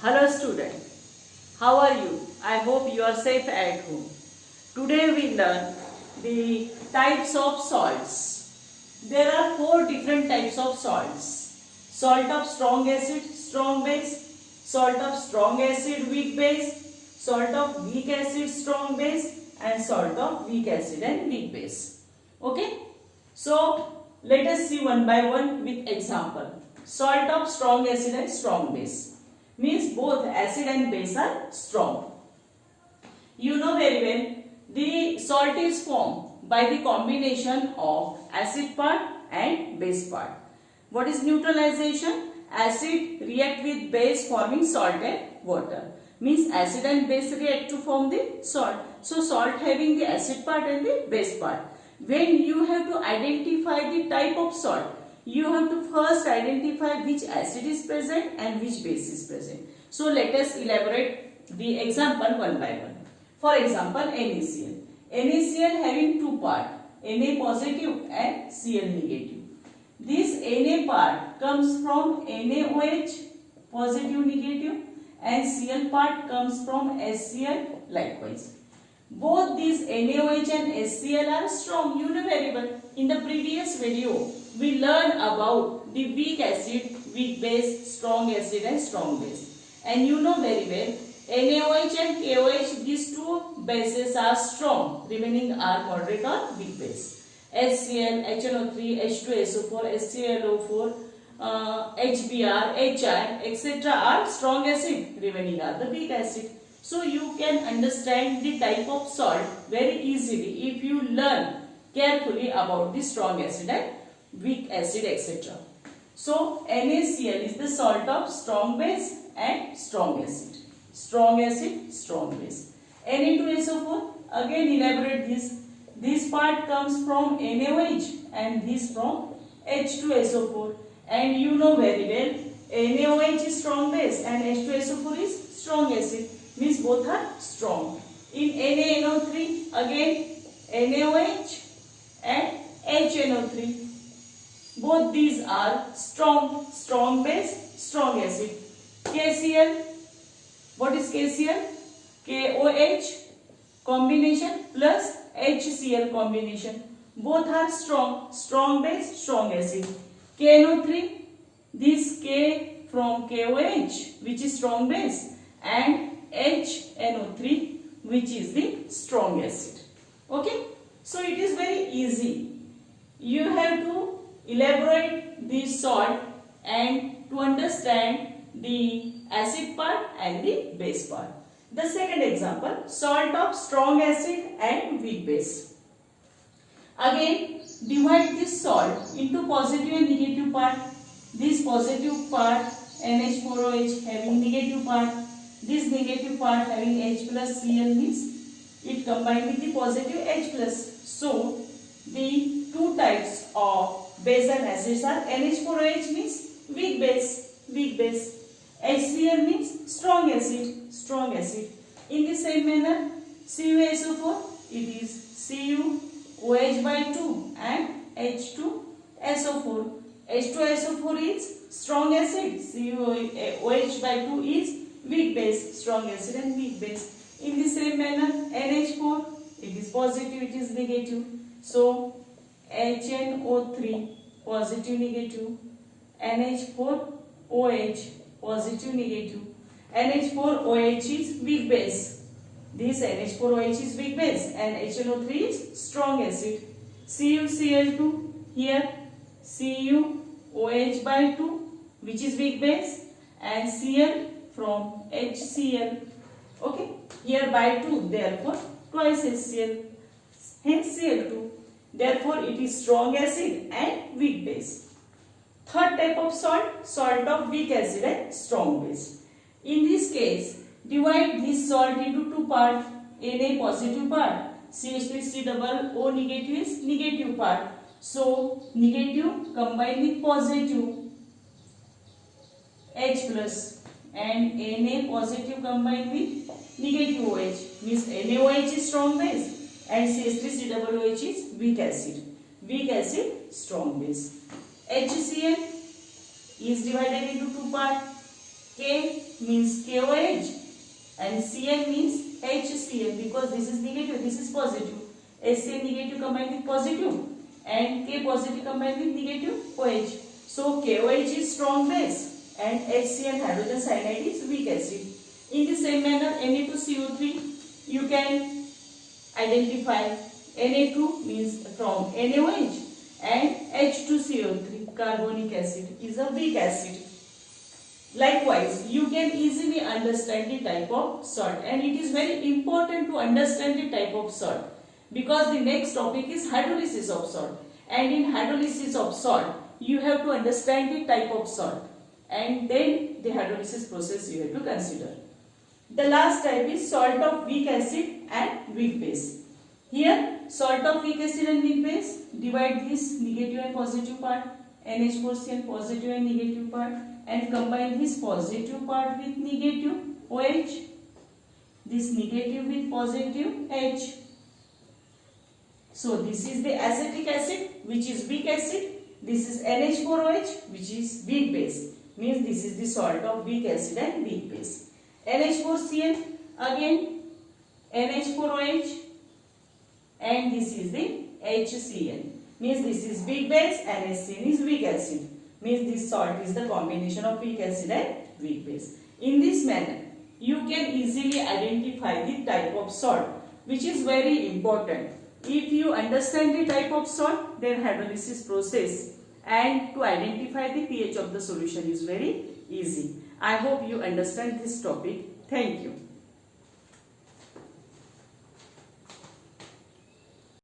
Hello student, how are you? I hope you are safe at home. Today we learn the types of salts. There are 4 different types of salts. Salt of strong acid, strong base, salt of strong acid, weak base, salt of weak acid, strong base, and salt of weak acid and weak base. Okay? So let us see one by one with example. Salt of strong acid and strong base means both acid and base are strong. You know very well the salt is formed by the combination of acid part and base part. What is neutralization? Acid react with base forming salt and water. Means acid and base react to form the salt. So salt having the acid part and the base part. When you have to identify the type of salt, you have to first identify which acid is present and which base is present. So let us elaborate the example one by one. For example, NaCl. NaCl having two parts, Na positive and Cl negative. This Na part comes from NaOH positive negative and Cl part comes from HCl likewise. Both these NaOH and HCl are strong. You know very well. In the previous video, we learned about the weak acid, weak base, strong acid and strong base. And you know very well, NaOH and KOH, these two bases are strong, remaining are moderate or weak base. HCl, HNO3, H2SO4, HClO4, HBr, HI, etc. are strong acid, remaining are the weak acid. So you can understand the type of salt very easily if you learn carefully about the strong acid and weak acid, etc. So NaCl is the salt of strong base and strong acid. Strong acid, strong base. Na2SO4, again elaborate this. This part comes from NaOH and this from H2SO4. And you know very well, NaOH is strong base and H2SO4 is strong acid. Means both are strong. In NaNO3, again NaOH and HNO3. Both these are strong, strong base, strong acid. KCl, what is KCl? KOH combination plus HCl combination. Both are strong, strong base, strong acid. KNO3, this K from KOH which is strong base and HNO3 which is the strong acid. Okay? So it is very easy. You have to elaborate the salt and to understand the acid part and the base part. The second example, salt of strong acid and weak base. Again, divide this salt into positive and negative part. This positive part NH4OH having negative part. This negative part having H plus Cl means it combined with the positive H plus. So, the two types of base and acids are NH4OH means weak base, HCl means strong acid. In the same manner, CuSO4, it is CuOH by 2 and H2SO4. H2SO4 is strong acid, CuOH by 2 is weak base, strong acid and weak base. In the same manner, NH4, it is positive, it is negative. So, HNO3, positive, negative. NH4OH, positive, negative. NH4OH is weak base. This NH4OH is weak base and HNO3 is strong acid. CuCl2, here CuOH by 2, which is weak base, and Cl from HCl. Okay, here by 2, therefore twice HCl, hence Cl2. Therefore it is strong acid and weak base. Third type of salt, salt of weak acid and strong base. In this case, divide this salt into two parts. Na positive part, CH3COO negative is negative part. So negative combined with positive H plus and Na positive combined with negative OH means NaOH is strong base and CH3COOH is weak acid. Weak acid, strong base. HCl is divided into two parts. K means KOH and Cn means HCl because this is negative, this is positive. HCl negative combined with positive and K positive combined with negative OH. So KOH is strong base and HCl hydrogen cyanide is weak acid. In the same manner, Na2CO3 you can identify. Na2 means from NaOH and H2CO3 carbonic acid is a weak acid. Likewise, you can easily understand the type of salt, and it is very important to understand the type of salt because the next topic is hydrolysis of salt, and in hydrolysis of salt you have to understand the type of salt and then the hydrolysis process you have to consider. The last type is salt of weak acid and weak base. Here salt of weak acid and weak base, divide this negative and positive part, NH4Cl positive and negative part, and combine this positive part with negative OH, this negative with positive H. So this is the acetic acid which is weak acid, this is NH4OH which is weak base, means this is the salt of weak acid and weak base. NH4Cl again NH4OH and this is the HCl, means this is weak base and HCl is weak acid, means this salt is the combination of weak acid and weak base. In this manner you can easily identify the type of salt, which is very important. If you understand the type of salt, then hydrolysis process and to identify the pH of the solution is very easy. I hope you understand this topic. Thank you.